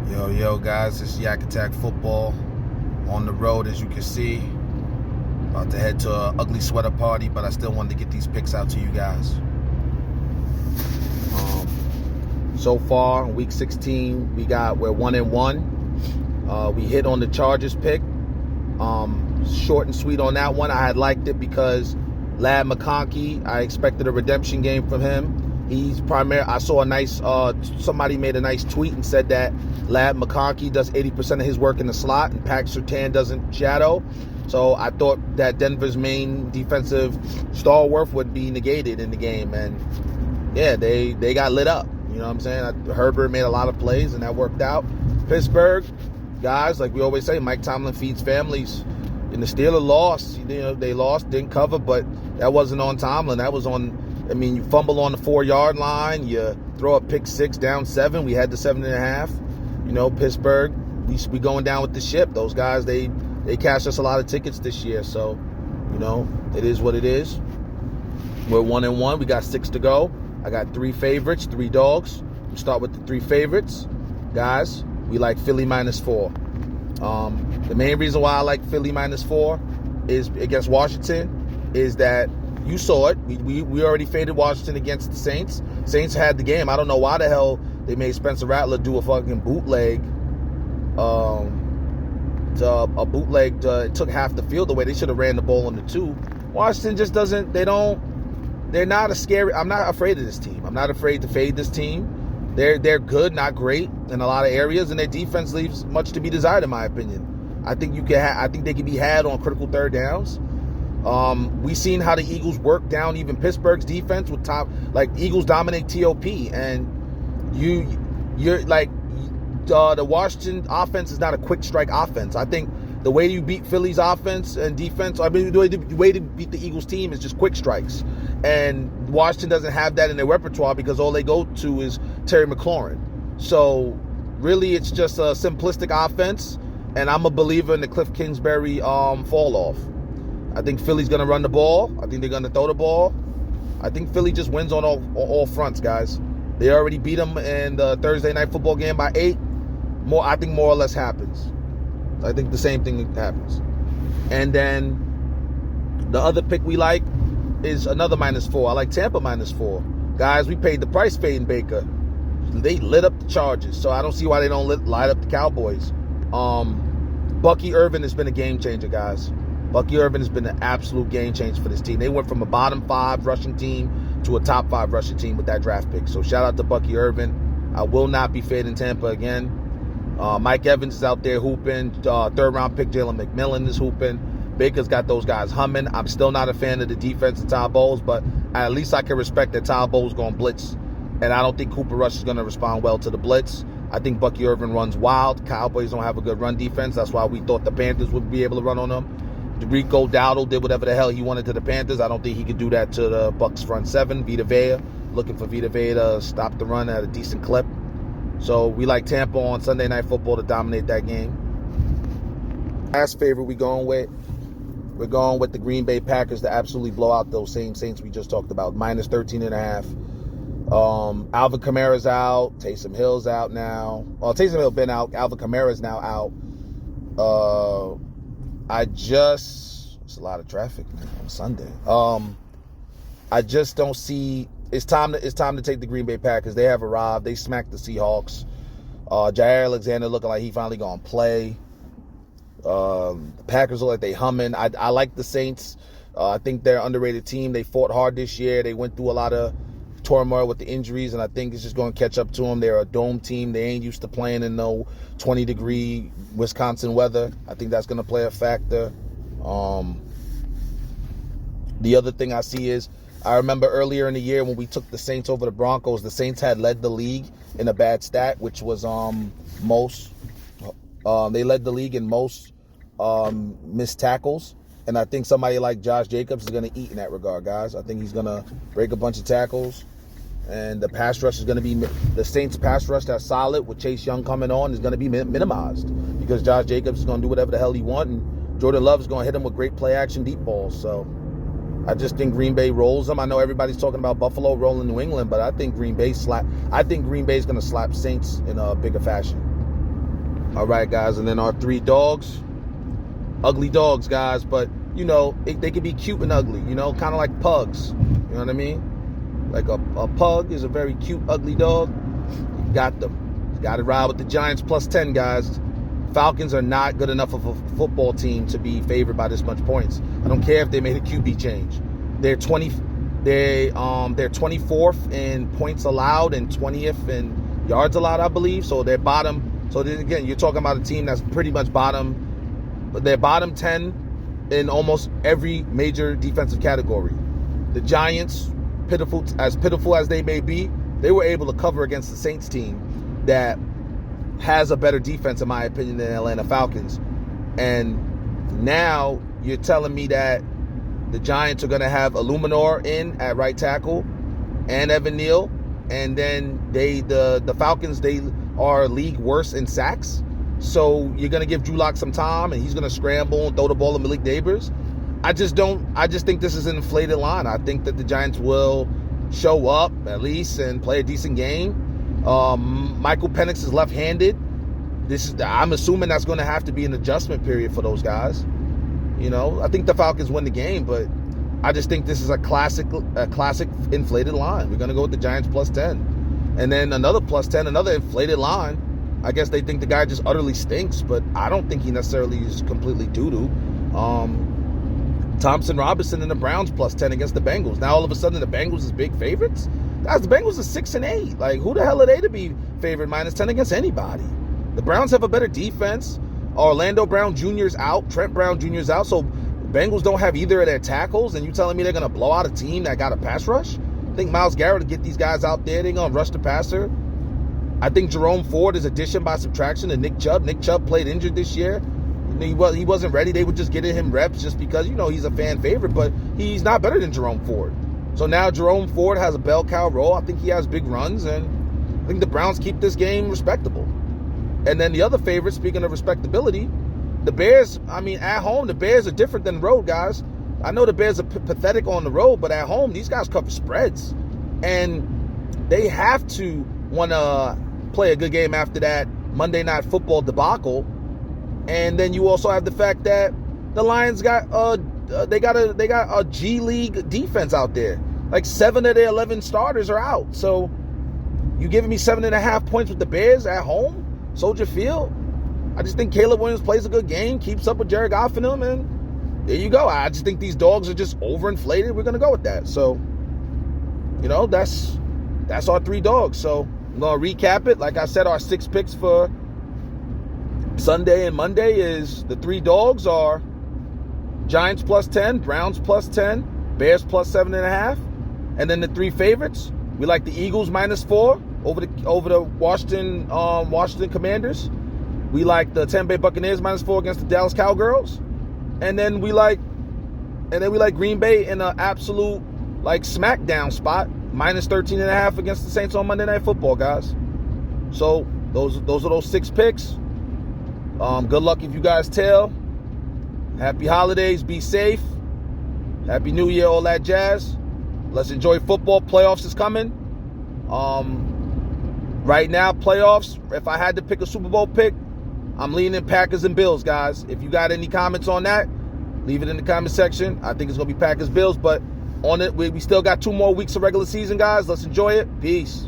Yo, guys, this is Yak Attack Football on the road, as you can see. About to head to an ugly sweater party, but I still wanted to get these picks out to you guys. So far, in week 16, we're 1-1. We hit on the Chargers pick. Short and sweet on that one. I had liked it because Ladd McConkey, I expected a redemption game from him. I saw a nice, somebody made a nice tweet and said that Ladd McConkey does 80% of his work in the slot and Patrick Surtain doesn't shadow. So I thought that Denver's main defensive stalwart would be negated in the game. And yeah, they got lit up. You know what I'm saying? Herbert made a lot of plays and that worked out. Pittsburgh, guys, like we always say, Mike Tomlin feeds families. And the Steelers lost. They lost, didn't cover, but that wasn't on Tomlin. That was on, you fumble on the 4-yard line, you throw a pick 6 down 7. We had the 7.5. Pittsburgh, we going down with the ship. Those guys, they cashed us a lot of tickets this year. So, it is what it is. We're 1-1. We got 6 to go. I got 3 favorites, 3 dogs. We start with the 3 favorites. Guys, we like Philly -4. The main reason why I like Philly -4 is against Washington is that you saw it. We already faded Washington against the Saints. Saints had the game. I don't know why the hell they made Spencer Rattler do a fucking bootleg. It took half the field away. They should have ran the ball on the 2. Washington just doesn't. They're not a scary. I'm not afraid of this team. I'm not afraid to fade this team. They're good, not great in a lot of areas, and their defense leaves much to be desired, in my opinion. I think they can be had on critical third downs. We've seen how the Eagles work down even Pittsburgh's defense with Eagles dominate TOP, and you're like the Washington offense is not a quick strike offense. I think the way you beat Philly's offense and defense, the way to beat the Eagles team is just quick strikes. And Washington doesn't have that in their repertoire because all they go to is Terry McLaurin. So really it's just a simplistic offense, and I'm a believer in the Cliff Kingsbury fall off. I think Philly's going to run the ball. I think they're going to throw the ball. I think Philly just wins on all fronts, guys. They already beat them in the Thursday night football game by 8. I think more or less happens. I think the same thing happens. And then the other pick we like is another -4. I like Tampa -4. Guys, we paid the price fading Baker. They lit up the Chargers, so I don't see why they don't light up the Cowboys. Bucky Irvin has been a game changer, guys. Bucky Irvin has been an absolute game changer for this team. They went from a bottom 5 rushing team to a top 5 rushing team with that draft pick. So shout out to Bucky Irvin. I will not be fading Tampa again. Mike Evans is out there hooping. 3rd-round pick Jalen McMillan is hooping. Baker's got those guys humming. I'm still not a fan of the defense of Todd Bowles, but at least I can respect that Todd Bowles is going to blitz. And I don't think Cooper Rush is going to respond well to the blitz. I think Bucky Irvin runs wild. Cowboys don't have a good run defense. That's why we thought the Panthers would be able to run on them. Rico Dowdle did whatever the hell he wanted to the Panthers. I don't think he could do that to the Bucs front 7. Vita Vea, looking for Vita Vea to stop the run at a decent clip. So we like Tampa on Sunday Night Football to dominate that game. Last favorite we're going with the Green Bay Packers to absolutely blow out those same Saints we just talked about, -13.5. Alvin Kamara's out. Taysom Hill's out now. Well, Taysom Hill's been out. Alvin Kamara's now out. It's a lot of traffic, man, on Sunday. I just don't see. It's time to take the Green Bay Packers. They have arrived. They smacked the Seahawks. Jair Alexander looking like he finally gonna play. The Packers look like they humming. I like the Saints. I think they're an underrated team. They fought hard this year. They went through a lot of turmoil with the injuries, and I think it's just going to catch up to them. They're a dome team. They ain't used to playing in no 20-degree Wisconsin weather. I think that's going to play a factor. The other thing I see is, I remember earlier in the year when we took the Saints over the Broncos, the Saints had led the league in a bad stat, which was they led the league in most missed tackles. And I think somebody like Josh Jacobs is going to eat in that regard, guys. I think he's going to break a bunch of tackles. And the pass rush is going to be, the Saints pass rush that's solid with Chase Young coming on is going to be minimized. Because Josh Jacobs is going to do whatever the hell he wants. And Jordan Love is going to hit him with great play action deep balls. So I just think Green Bay rolls them. I know everybody's talking about Buffalo rolling New England, but I think Green Bay is going to slap Saints in a bigger fashion. All right, guys, and then our 3 dogs. Ugly dogs, guys, but, they can be cute and ugly, kind of like pugs. You know what I mean? Like a pug is a very cute, ugly dog. You got them. You got to ride with the Giants plus 10, guys. Falcons are not good enough of a football team to be favored by this much points. I don't care if they made a QB change. They're 24th in points allowed and 20th in yards allowed, I believe. So they're bottom. So again, you're talking about a team that's pretty much bottom. They're bottom 10 in almost every major defensive category. The Giants, pitiful as they may be, they were able to cover against the Saints team that has a better defense, in my opinion, than the Atlanta Falcons. And now you're telling me that the Giants are going to have Illuminor in at right tackle and Evan Neal, and then the Falcons, they are league worst in sacks. So you're going to give Drew Lock some time, and he's going to scramble and throw the ball to Malik Neighbors. I just think this is an inflated line. I think that the Giants will show up at least and play a decent game. Michael Penix is left-handed. I'm assuming that's going to have to be an adjustment period for those guys. I think the Falcons win the game, but I just think this is a classic inflated line. We're going to go with the Giants plus 10. And then another plus 10, another inflated line. I guess they think the guy just utterly stinks, but I don't think he necessarily is completely doo-doo. Thompson Robinson and the Browns plus 10 against the Bengals. Now all of a sudden the Bengals is big favorites? Guys, the Bengals are 6-8. Like, who the hell are they to be favored minus 10 against anybody? The Browns have a better defense. Orlando Brown Jr. is out. Trent Brown Jr. is out. So the Bengals don't have either of their tackles, and you telling me they're going to blow out a team that got a pass rush? I think Myles Garrett will get these guys out there. They're going to rush the passer. I think Jerome Ford is addition by subtraction to Nick Chubb. Nick Chubb played injured this year. He wasn't ready. They were just getting him reps just because, he's a fan favorite, but he's not better than Jerome Ford. So now Jerome Ford has a bell cow role. I think he has big runs, and I think the Browns keep this game respectable. And then the other favorite, speaking of respectability, the Bears, at home, the Bears are different than the road, guys. I know the Bears are pathetic on the road, but at home, these guys cover spreads. And they have to want to play a good game after that Monday Night Football debacle. And then you also have the fact that the Lions got they got a G League defense out there. Like 7 of their 11 starters are out. So you giving me 7.5 points with the Bears at home, Soldier Field? I just think Caleb Williams plays a good game, keeps up with Jared Goff and them, and there you go. I just think these dogs are just overinflated. We're gonna go with that. So, that's our 3 dogs. So I'm gonna recap it. Like I said, our 6 picks for Sunday and Monday is the 3 dogs are Giants plus 10, Browns plus 10, Bears plus 7.5, and then the 3 favorites, we like the Eagles minus 4 over the Washington Commanders. We like the Tampa Bay Buccaneers minus 4 against the Dallas Cowgirls, and then we like Green Bay in an absolute smackdown spot minus 13.5 against the Saints on Monday Night Football, guys. So those are those 6 picks. Good luck if you guys tail. Happy holidays. Be safe. Happy New Year, all that jazz. Let's enjoy football. Playoffs is coming. Right now, playoffs, if I had to pick a Super Bowl pick, I'm leaning Packers and Bills, guys. If you got any comments on that, leave it in the comment section. I think it's going to be Packers-Bills, but on it, we still got 2 more weeks of regular season, guys. Let's enjoy it. Peace.